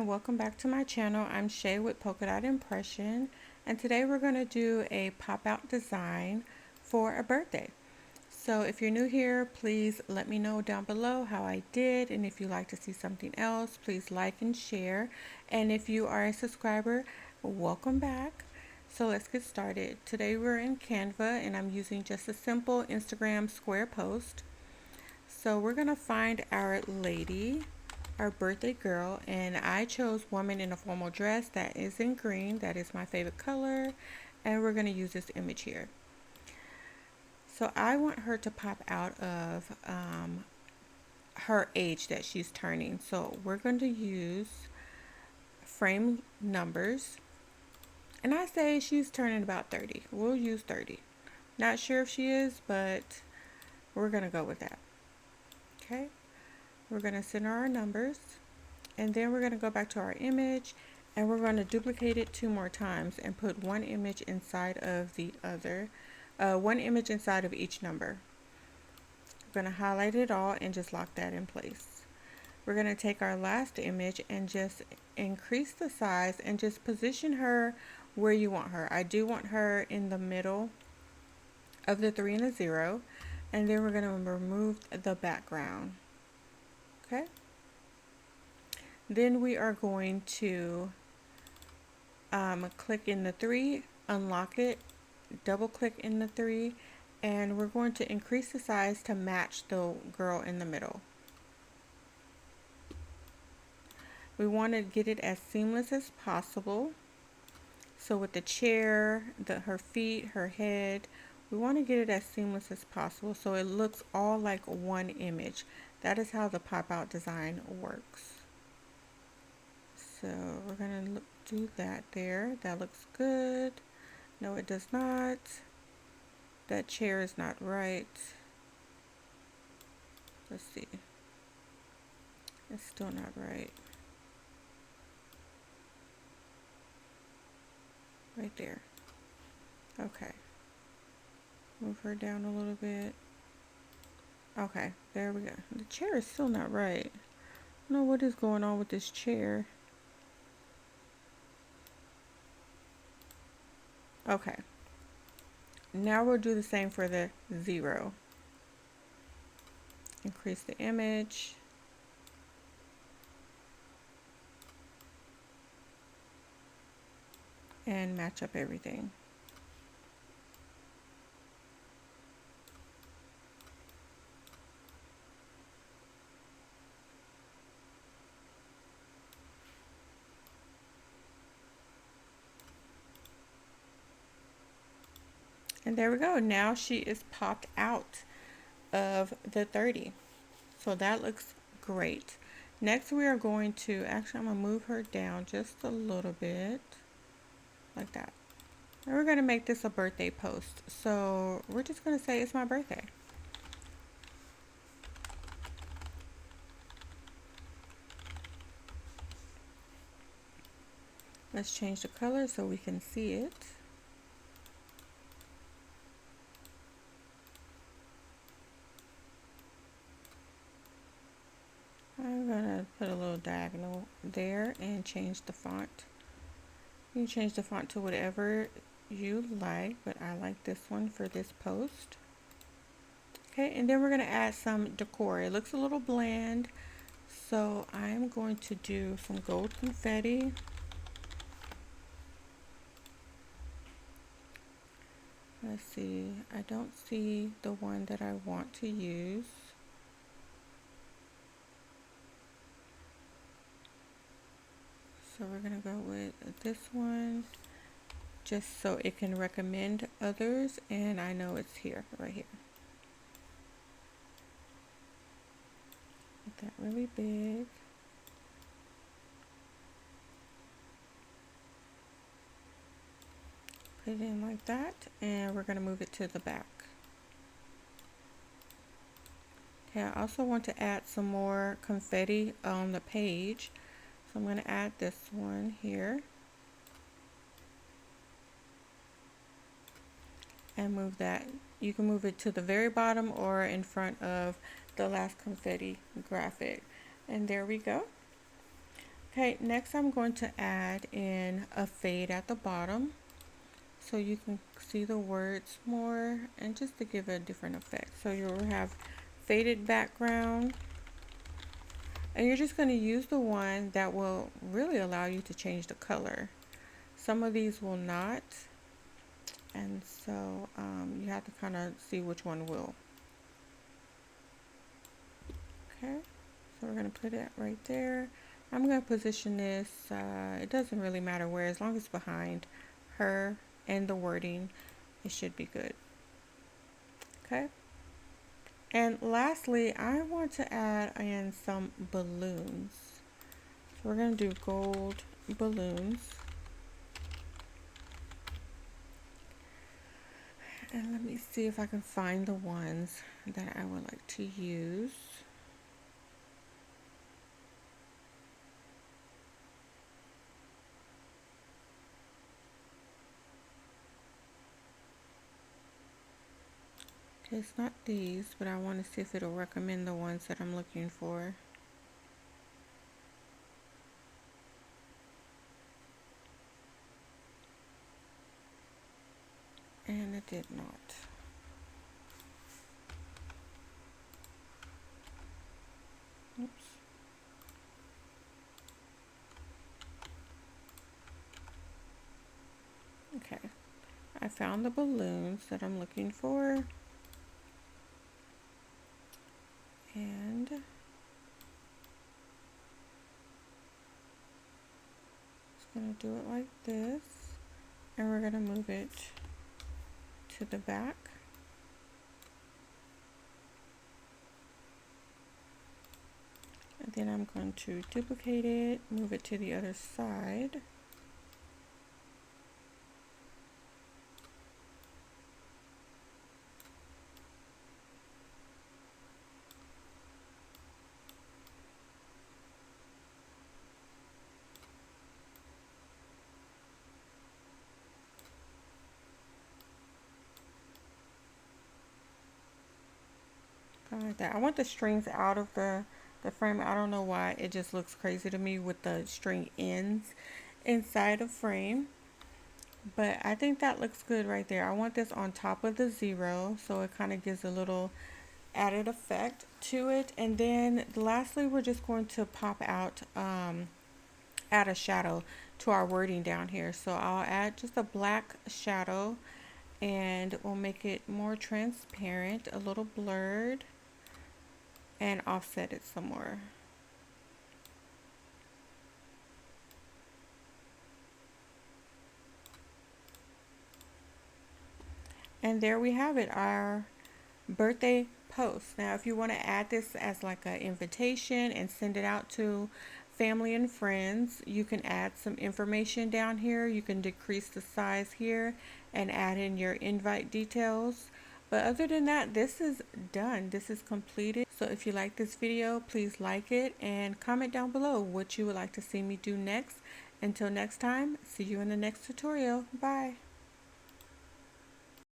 welcome back to my channel. I'm Shay with Polka Dot Impression, and today we're going to do a pop-out design for a birthday. So if you're new here, please let me know down below how I did, and if you'd like to see something else, please like and share. And if you are a subscriber, welcome back. So let's get started. Today we're in Canva, and I'm using just a simple Instagram square post. So we're going to find our lady, our birthday girl, and I chose woman in a formal dress. That is in green. That is my favorite color, and we're going to use this image here. So I want her to pop out of her age that she's turning. So we're going to use frame numbers, and I say she's turning about 30. We'll use 30. Not sure if she is, but we're going to go with that. Okay, we're going to center our numbers. And then we're going to go back to our image, and we're going to duplicate it 2 more times and put one image inside of the other, one image inside of each number. We're going to highlight it all and just lock that in place. We're going to take our last image and just increase the size and just position her where you want her. I do want her in the middle of the 3 and the 0, and then we're going to remove the background. Okay. Then we are going to click in the 3, unlock it, double click in the 3, and we're going to increase the size to match the girl in the middle. We want to get it as seamless as possible. So with the chair, her feet, her head, we want to get it as seamless as possible so it looks all like one image. That is how the pop-out design works. So we're going to do that there. That looks good. No, it does not. That chair is not right. Let's see. It's still not right. Right there. Okay. Move her down a little bit. Okay, there we go. The chair is still not right. I don't know what is going on with this chair. Okay, now we'll do the same for the 0. Increase the image. And match up everything. And there we go. Now she is popped out of the 30. So that looks great. Next we are going to, actually I'm going to move her down just a little bit. Like that. And we're going to make this a birthday post. So we're just going to say it's my birthday. Let's change the color so we can see it. I'm going to put a little diagonal there and change the font. You can change the font to whatever you like, but I like this one for this post. Okay, and then we're going to add some decor. It looks a little bland, so I'm going to do some gold confetti. Let's see, I don't see the one that I want to use. So we're going to go with this one just so it can recommend others, and I know it's here, right here. Make that really big. Put it in like that, and we're going to move it to the back. Okay, I also want to add some more confetti on the page. So I'm going to add this one here and move that. You can move it to the very bottom or in front of the last confetti graphic. And there we go. Okay, next I'm going to add in a fade at the bottom so you can see the words more and just to give a different effect. So you'll have faded background, and you're just going to use the one that will really allow you to change the color. Some of these will not, and so you have to kind of see which one will. Okay, so we're going to put it right there. I'm going to position this, it doesn't really matter where, as long as it's behind her and the wording, it should be good. Okay. And lastly, I want to add in some balloons. So we're going to do gold balloons. And let me see if I can find the ones that I would like to use. Okay, it's not these, but I want to see if it'll recommend the ones that I'm looking for. And it did not. Oops. Okay, I found the balloons that I'm looking for. And it's going to do it like this. And we're going to move it to the back. And then I'm going to duplicate it, move it to the other side. Like that. I want the strings out of the frame. I don't know why, it just looks crazy to me with the string ends inside of frame, but I think that looks good right there. I want this on top of the 0 so it kind of gives a little added effect to it. And then lastly, we're just going to pop out add a shadow to our wording down here. So I'll add just a black shadow and we'll make it more transparent, a little blurred, and offset it some more. And there we have it, our birthday post. Now if you want to add this as like an invitation and send it out to family and friends, you can add some information down here. You can decrease the size here and add in your invite details. But other than that, this is done. This is completed. So if you like this video, please like it and comment down below what you would like to see me do next. Until next time, see you in the next tutorial. Bye.